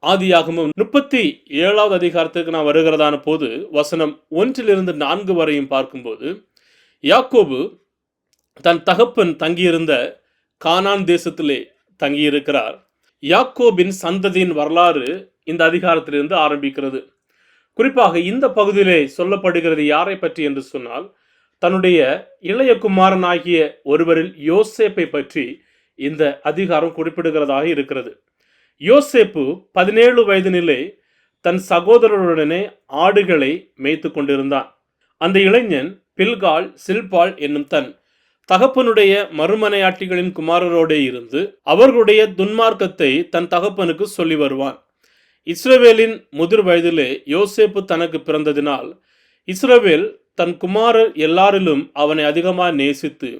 ஆதியாகமம் 37வது அதிகாரத்துக்கு நான் வருகிறதான போது வசனம் 1-4 வரையும் பார்க்கும்போது, யாக்கோபு தன் தகப்பன் தங்கியிருந்த கானான் தேசத்திலே தங்கியிருக்கிறார். யாக்கோபின் சந்ததியின் வரலாறு இந்த அதிகாரத்திலிருந்து ஆரம்பிக்கிறது. குறிப்பாக இந்த பகுதியிலே சொல்லப்படுகிறது யாரை பற்றி என்று சொன்னால், தன்னுடைய இளைய குமாரனாகிய ஒருவரில் யோசேப்பை பற்றி இந்த அதிகாரம் குறிப்பிடுகிறதாக இருக்கிறது. யோசேப்பு 17 வயதினிலே தன் சகோதரருடனே ஆடுகளை மேய்த்து கொண்டிருந்தான். அந்த இளைஞன் பில்காள், சில்பாள் என்னும் தன் தகப்பனுடைய மறுமனையாட்டிகளின் குமாரரோடே இருந்து அவர்களுடைய துன்மார்க்கத்தை தன் தகப்பனுக்கு சொல்லி வருவான். இஸ்ரவேலின் முதிர் வயதிலே யோசேப்பு தனக்கு பிறந்ததினால் இஸ்ரவேல் தன் குமாரர் எல்லாரிலும் அவனை அதிகமாக நேசித்து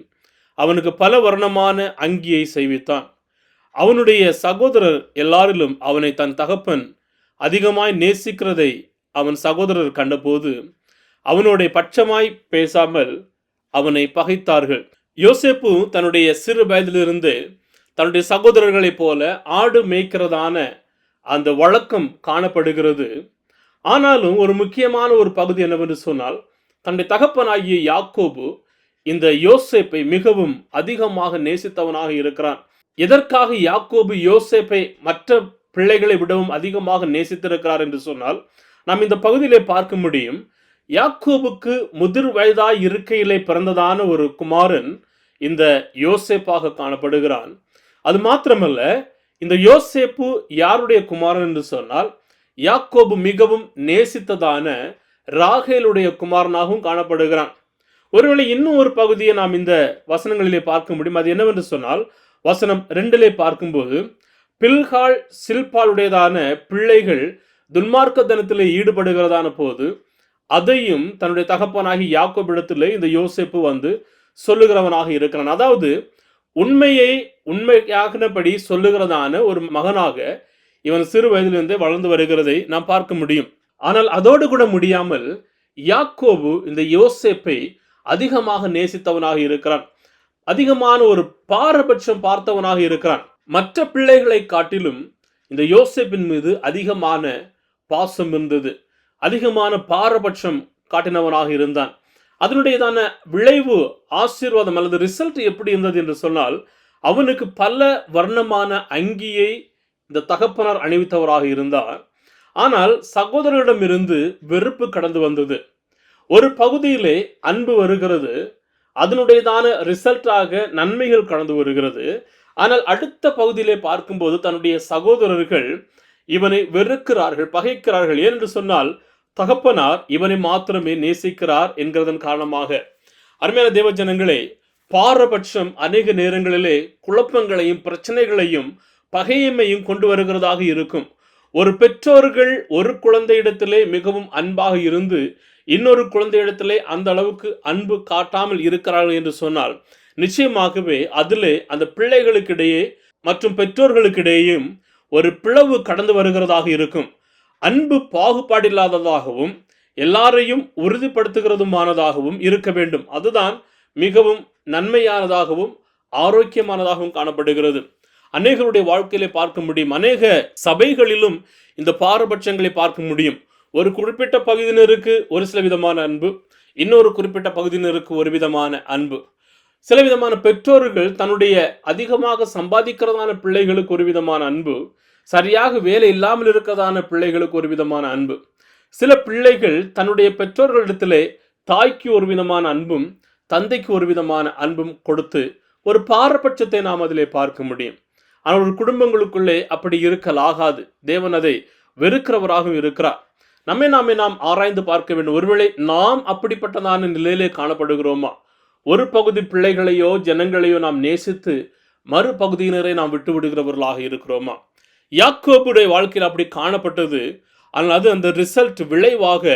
அவனுக்கு பல வர்ணமான அங்கியை செய்வித்தான். அவனுடைய சகோதரர் எல்லாரிலும் அவனை தன் தகப்பன் அதிகமாய் நேசிக்கிறதை அவன் சகோதரர் கண்டபோது அவனுடைய பட்சமாய் பேசாமல் அவனை பகைத்தார்கள். யோசேப்பு தன்னுடைய சிறு வயதிலிருந்து தன்னுடைய சகோதரர்களைப் போல ஆடு மேய்க்கிறதான அந்த வழக்கம் காணப்படுகிறது. ஆனாலும் ஒரு முக்கியமான ஒரு பகுதி என்னவென்று சொன்னால், தன்னுடைய தகப்பனாகிய யாக்கோபு இந்த யோசேப்பை மிகவும் அதிகமாக நேசித்தவனாக இருக்கிறான். எதற்காக யாக்கோபு யோசேப்பை மற்ற பிள்ளைகளை விடவும் அதிகமாக நேசித்திருக்கிறார் என்று சொன்னால், நாம் இந்த பகுதியிலே பார்க்க முடியும். யாக்கோபுக்கு முதிர் வயதாய் இருக்கையிலே பிறந்ததான ஒரு குமாரன் இந்த யோசேப்பாக காணப்படுகிறான். அது மாத்திரமல்ல, இந்த யோசேப்பு யாருடைய குமாரன் என்று சொன்னால், யாக்கோபு மிகவும் நேசித்ததான ராகேலுடைய குமாரனாகவும் காணப்படுகிறான். ஒருவேளை இன்னும் ஒரு பகுதியை நாம் இந்த வசனங்களிலே பார்க்க முடியும். அது என்னவென்று சொன்னால், வசனம் 2 பார்க்கும்போது, பில்காள் சில்பாளுடையதான பிள்ளைகள் துன்மார்க்கத்தனத்திலே ஈடுபடுகிறதான போது அதையும் தன்னுடைய தகப்பனாகி யாக்கோபிடத்திலே இந்த யோசேப்பு வந்து சொல்லுகிறவனாக இருக்கிறான். அதாவது உண்மையை உண்மையாகினபடி சொல்லுகிறதான ஒரு மகனாக இவன் சிறு வயதிலிருந்தே வளர்ந்து வருகிறதை நாம் பார்க்க முடியும். ஆனால் அதோடு கூட முடியாமல் யாக்கோபு இந்த யோசேப்பை அதிகமாக நேசித்தவனாக இருக்கிறான். அதிகமான ஒரு பாரபட்சம் பார்த்தவனாக இருக்கிறான். மற்ற பிள்ளைகளை காட்டிலும் இந்த யோசேப்பின் மீது அதிகமான பாசம் இருந்தது. அதிகமான பாரபட்சம் காட்டினவனாக இருந்தான். அதனுடையதான விளைவு, ஆசீர்வாதம் அல்லது ரிசல்ட் எப்படி இருந்தது என்று சொன்னால், அவனுக்கு பல வர்ணமான அங்கியை இந்த தகப்பனார் அணிவித்தவராக இருந்தார். ஆனால் சகோதரரிடமிருந்து வெறுப்பு கடந்து வந்தது. ஒரு பகுதியிலே அன்பு வருகிறது, அதனுடையதான ரிசல்ட்டாக நன்மைகள் கடந்து வருகிறது. ஆனால் அடுத்த பகுதியிலே பார்க்கும்போது தன்னுடைய சகோதரர்கள் இவனை வெறுக்கிறார்கள், பகைக்கிறார்கள். ஏனென்று சொன்னால், தகப்பனார் இவனை மாத்திரமே நேசிக்கிறார் என்கிறதன் காரணமாக. அருமையான தேவ ஜனங்களே, பாரபட்சம் அநேக நேரங்களிலே குழப்பங்களையும் பிரச்சனைகளையும் பகைமையும் கொண்டு வருகிறதாக இருக்கும். ஒரு பெற்றோர்கள் ஒரு குழந்தையிடத்திலே மிகவும் அன்பாக இருந்து இன்னொரு குழந்தையிடத்திலே அந்த அளவுக்கு அன்பு காட்டாமல் இருக்கிறார்கள் என்று சொன்னால், நிச்சயமாகவே அதிலே அந்த பிள்ளைகளுக்கிடையே மற்றும் பெற்றோர்களுக்கிடையேயும் ஒரு பிளவு கடந்து வருகிறதாக இருக்கும். அன்பு பாகுபாடில்லாததாகவும் எல்லாரையும் உறுதிப்படுத்துகிறதுமானதாகவும் இருக்க வேண்டும். அதுதான் மிகவும் நன்மையானதாகவும் ஆரோக்கியமானதாகவும் காணப்படுகிறது. அநேகருடைய வாழ்க்கையிலே பார்க்க முடியும். அநேக சபைகளிலும் இந்த பாரபட்சங்களை பார்க்க முடியும். ஒரு குறிப்பிட்ட பகுதியினருக்கு ஒரு சில விதமான அன்பு, இன்னொரு குறிப்பிட்ட பகுதியினருக்கு ஒரு விதமான அன்பு. சில விதமான பெற்றோர்கள் தன்னுடைய அதிகமாக சம்பாதிக்கிறதான பிள்ளைகளுக்கு ஒரு விதமான அன்பு, சரியாக வேலை இல்லாமல் இருக்கிறதான பிள்ளைகளுக்கு ஒரு விதமான அன்பு. சில பிள்ளைகள் தன்னுடைய பெற்றோர்களிடத்திலே தாய்க்கு ஒரு விதமான அன்பும் தந்தைக்கு ஒரு விதமான அன்பும் கொடுத்து ஒரு பாரபட்சத்தை நாம் அதிலே பார்க்க முடியும். ஆனால் ஒரு குடும்பங்களுக்குள்ளே அப்படி இருக்கலாகாது. தேவன் அதை வெறுக்கிறவராகவும் இருக்கிறார். நாம் ஆராய்ந்து பார்க்க வேண்டும். ஒருவேளை நாம் அப்படிப்பட்டதான நிலையிலே காணப்படுகிறோமா? ஒரு பகுதி பிள்ளைகளையோ ஜனங்களையோ நாம் நேசித்து மறுபகுதியினரை நாம் விட்டு விடுகிறவர்களாக இருக்கிறோமா? யாக்கோபுடைய வாழ்க்கையில் அப்படி காணப்பட்டது. ஆனால் அது அந்த ரிசல்ட் விளைவாக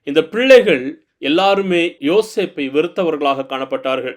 இந்த பிள்ளைகள் எல்லாருமே யோசேப்பை வெறுத்தவர்களாக காணப்பட்டார்கள்.